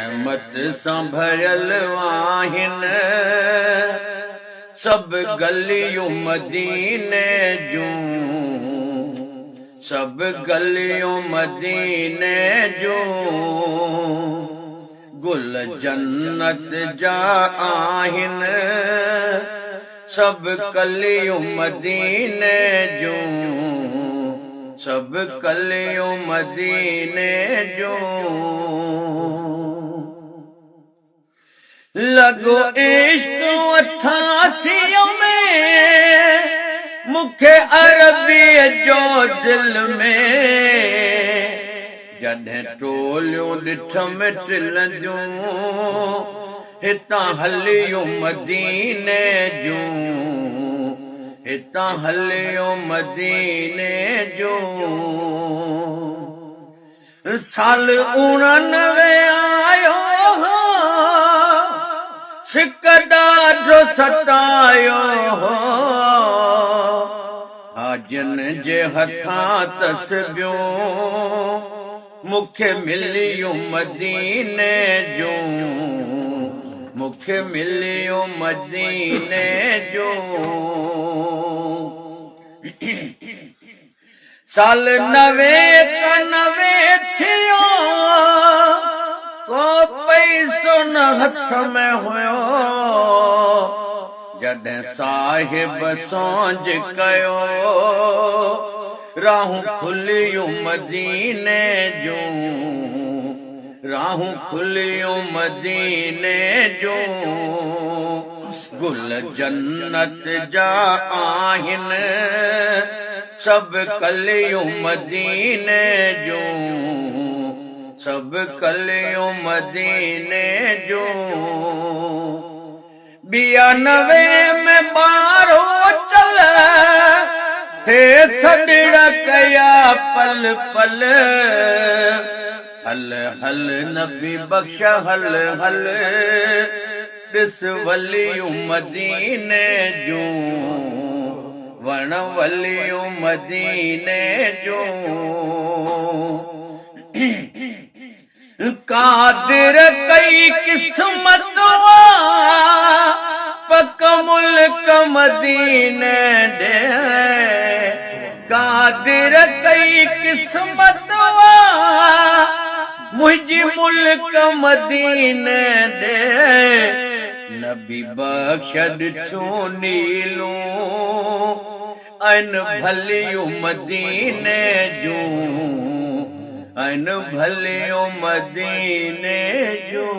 रहमत सां भरियल आहिनि सभु गलियूं मदीने जूं, सभु गलियूं मदीने जूं, गुल जन्नत जा आहिनि सभु कलियूं मदीने जूं, सभु कलियूं मदीने जूं। लगो इश्क अठासीअ में मूंखे अरबीअ जो दिल में, जॾहिं टोलियूं ॾिठम टिलंदियूं हितां हलियूं मदीने जूं, हितां हलियूं मदीने जूं। साल 89 आयो सिक ॾाढो सतायो हाजन जे हथां तस्बियूं मूंखे मिलियूं मदीने जूं, मूंखे मिलियूं मदीने जूं। साल 90 थियो को पैसो न हथ में हुयो, जॾहिं साहिब सोंझ कयो राहूं खुलियूं मदीने जूं, राहूं खुलियूं मदीने जूं। गुल जन्नत जा आहिनि सभु कलियूं मदीने जूं, सभु कलियूं मदीने जूं। 92 में बारो चल थे सॾड़ कया पल पल, हल हल नबी बख्श हल हल ॾिस वलियूं मदीने जूं, वण वलियूं मदीने जूं। कादिर कई किस्मत पक मुल्क मदीने ॾे, कादिर कई किस्मत मुंहिंजी मुल्क मदीने ॾे। नबी बख्श ॾिठूं नीलूं आइन भलियूं मदीने जूं, आइन भलियूं मदीने जूं।